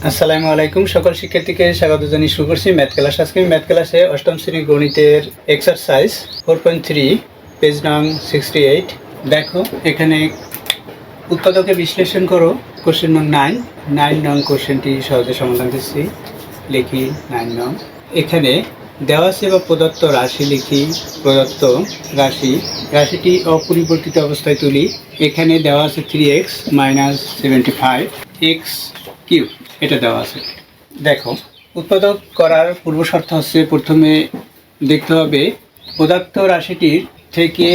আসসালামু আলাইকুম সকল শিক্ষার্থীকে স্বাগত জানিয়ে শুরু করছি ম্যাথ ক্লাস। আজকে ম্যাথ ক্লাসে অষ্টম শ্রেণী গণিতের এক্সারসাইজ 4.3 পেজ নং 68। দেখো এখানে উৎপাদকে বিশ্লেষণ করো কোশ্চেন নং 9 নং কোশ্চেনটি সহজে সমাধান দিচ্ছি। লিখি 9 নং। এখানে দেওয়া আছে বা প্রদত্ত রাশি লিখি। প্রদত্ত রাশিটি অপরিবর্তিত অবস্থায় তুলি। এখানে দেওয়া আছে 3x - 75 x কিউব, এটা দেওয়া আছে। দেখো উৎপাদক করার পূর্ব শর্ত হচ্ছে প্রথমে দেখতে হবে প্রদত্ত রাশিটির থেকে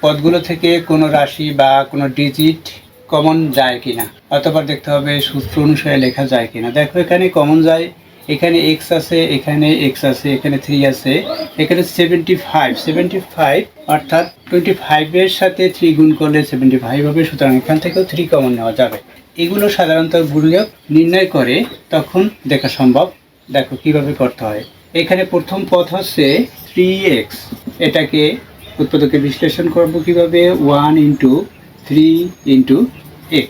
পদগুলো থেকে কোনো রাশি বা কোনো ডিজিট কমন যায় কিনা, অথবা দেখতে হবে সূত্র অনুসারে লেখা যায় কিনা। দেখো এখানে কমন যায়, এখানে x আছে, এখানে x আছে, এখানে 3 আছে, এখানে 75 অর্থাৎ 25-এর সাথে 3 গুণ করলে 75 হবে। সুতরাং এখান থেকেও 3 কমন নেওয়া যাবে। এগুলো সাধারণত গুণনীয়ক নির্ণয় করে তখন দেখা সম্ভব। দেখো কিভাবে করতে হয়। এখানে প্রথম পদ হচ্ছে 3x, এটাকে উৎপাদকে বিশ্লেষণ করব কিভাবে, 1 × 3 × x।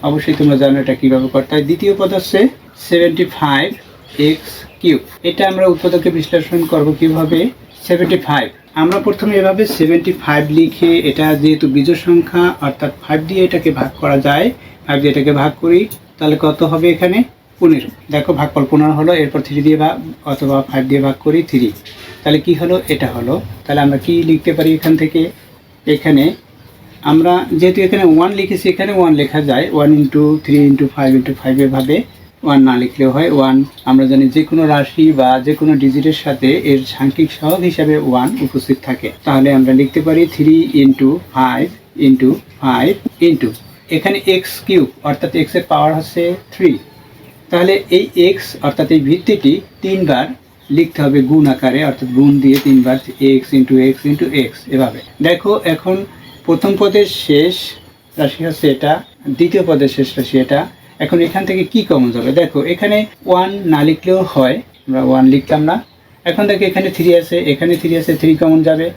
অবশ্যই তোমরা জানো এটা কিভাবে করতে হয়। দ্বিতীয় পদ হচ্ছে 75x কিউব, এটা আমরা উৎপাদকে বিশ্লেষণ করব কিভাবে, 75। আমরা প্রথমে এভাবে 75 লিখে, এটা যেহেতু বিজোড় সংখ্যা অর্থাৎ 5 দিয়ে এটাকে ভাগ করা যায়, 5 দিয়ে এটাকে ভাগ করি, তাহলে কত হবে এখানে 15। দেখো ভাগফল 15 হলো। এরপর 3 দিয়ে ভাগ অথবা 5 দিয়ে ভাগ করি 3, তাহলে কি হলো, এটা হলো। তাহলে আমরা কি লিখতে পারি এখান থেকে, এখানে আমরা যেহেতু এখানে 1 লিখেছি, এখানে 1 লেখা যায়। 1 × 3 × 5 × 5 এভাবে 1 না লিখলেও হয়। 1 আমরা জানি যে কোনো রাশি বা যে কোনো ডিজিটের সাথে এর সাংখ্যিক সহগ হিসাবে 1 উপস্থিত থাকে। তাহলে আমরা লিখতে পারি 3 × 5 × 5 এখানে x কিউব অর্থাৎ x এর পাওয়ার হচ্ছে 3। তাহলে এই x অর্থাৎ এই ভিত্তিটি 3 বার লিখতে হবে গুণ আকারে, অর্থাৎ গুণ দিয়ে 3 বার x × x × x এভাবে। দেখো এখন প্রথম পদের শেষ রাশি হচ্ছে এটা, দ্বিতীয় পদের শেষ রাশি এটা। এখন এখান থেকে কি কমন যাবে, দেখো এখানে 1 না লিখলেও হয়, আমরা 1 লিখলাম না। এখন দেখো এখানে 3 আছে, এখানে 3 আছে, 3 কমন যাবে।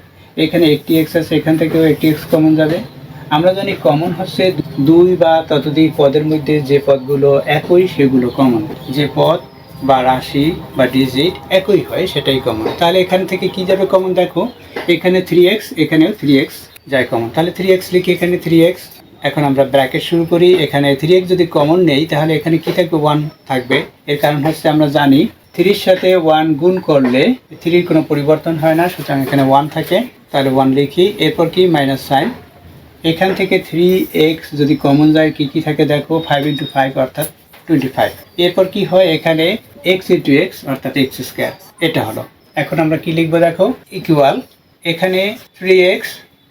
এখানে একটি x আছে, এখান থেকেও একটি x কমন যাবে। আমরা জানি কমন হচ্ছে 2 বা ততোধিক পদের মধ্যে যে পদগুলো একই সেগুলো কমন। যে পদ বা রাশি বা ডিজিট একই হয় সেটাই কমন। তাহলে এখান থেকে কি যাবে কমন, দেখো এখানে 3x, এখানেও 3x যায় কমন। তাহলে 3x লিখি, এখানে 3x। এখন আমরা ব্র্যাকেট শুরু করি। এখানে 3x যদি কমন নেই তাহলে এখানে কি থাকবে, 1 থাকবে। এর কারণ হচ্ছে আমরা জানি 3-র সাথে 1 গুণ করলে 3-র কোনো পরিবর্তন হয় না, সুতরাং এখানে 1 থাকে। তাহলে 1 লিখি। এরপর কি মাইনাস সাইন, এখান থেকে 3x যদি কমন যায় কি কি থাকে, দেখো 5 × 5 অর্থাৎ 25। এরপর কি হয়, এখানে x × x অর্থাৎ x², এটা হলো। এখন আমরা কি লিখবো, দেখো ইকুয়াল, এখানে 3x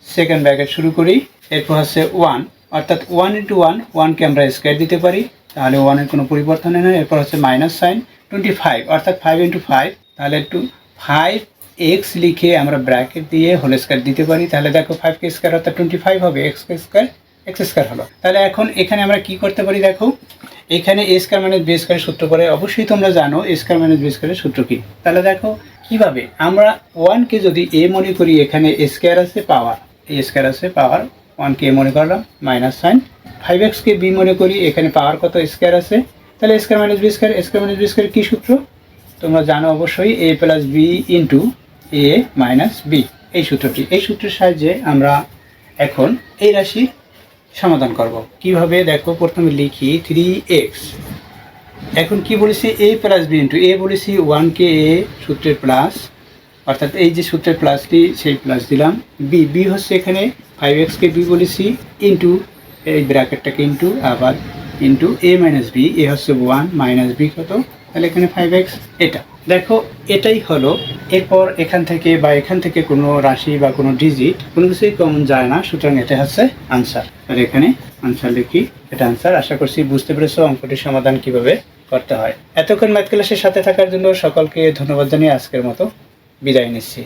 সেকেন্ড ব্র্যাকেট শুরু করি। এরপর হচ্ছে 1 অর্থাৎ 1 × 1, 1কে আমরা স্কয়ার দিতে পারি, তাহলে 1-এর কোনো পরিবর্তন হয় না। এরপর হচ্ছে মাইনাস সাইন 25 অর্থাৎ 5 × 5, তাহলে 5x লিখে আমরা ব্র্যাকেট দিয়ে হোল স্কয়ার দিতে পারি। তাহলে দেখো 5 কে স্কয়ার অর্থাৎ 25 হবে, x² হলো। তাহলে এখন এখানে আমরা কি করতে পারি, দেখো এখানে a² - b² সূত্র করে অবশ্যই তোমরা জানো a² - b² সূত্র কি। তাহলে দেখো কিভাবে আমরা 1কে যদি a মনে করি, এখানে a² আছে পাওয়ার, a² আছে পাওয়ার, 1কে a মনে করলাম, মাইনাস সাইন 5x-কে b মনে করি, এখানে পাওয়ার কত, স্কয়ার আছে। তাহলে a² - b² কি সূত্র তোমরা জানো অবশ্যই, a + b × a - b, এই সূত্রটি। এই সূত্রের সাহায্যে আমরা এখন এই রাশি সমাধান করব কিভাবে, দেখো প্রথমে লিখি 3x। এখন কি বলেছি, a + b × a বলেছি 1কে a সূত্রের প্লাস, অর্থাৎ এই যে সূত্রের প্লাসটি সেই প্লাস দিলাম। b হচ্ছে এখানে 5x-কে b বলেছি, ইন্টু এই ব্র্যাকেটটাকে ইন্টু, আবার ইন্টু a - b, a হচ্ছে 1 মাইনাস b কত, তাহলে এখানে 5x। এটা দেখো এটাই হলো। এরপর এখান থেকে কোনো রাশি বা কোনো ডিজিট কোনো কিছুই কমন যায় না, সুতরাং এটা হচ্ছে আনসার। আর এখানে আনসার লিখি, এটা আনসার। আশা করছি বুঝতে পেরেছো অঙ্কটির সমাধান কিভাবে করতে হয়। এতক্ষণ ম্যাথ ক্লাসের সাথে থাকার জন্য সকলকে ধন্যবাদ জানিয়ে আজকের মতো বিদায় নিচ্ছি।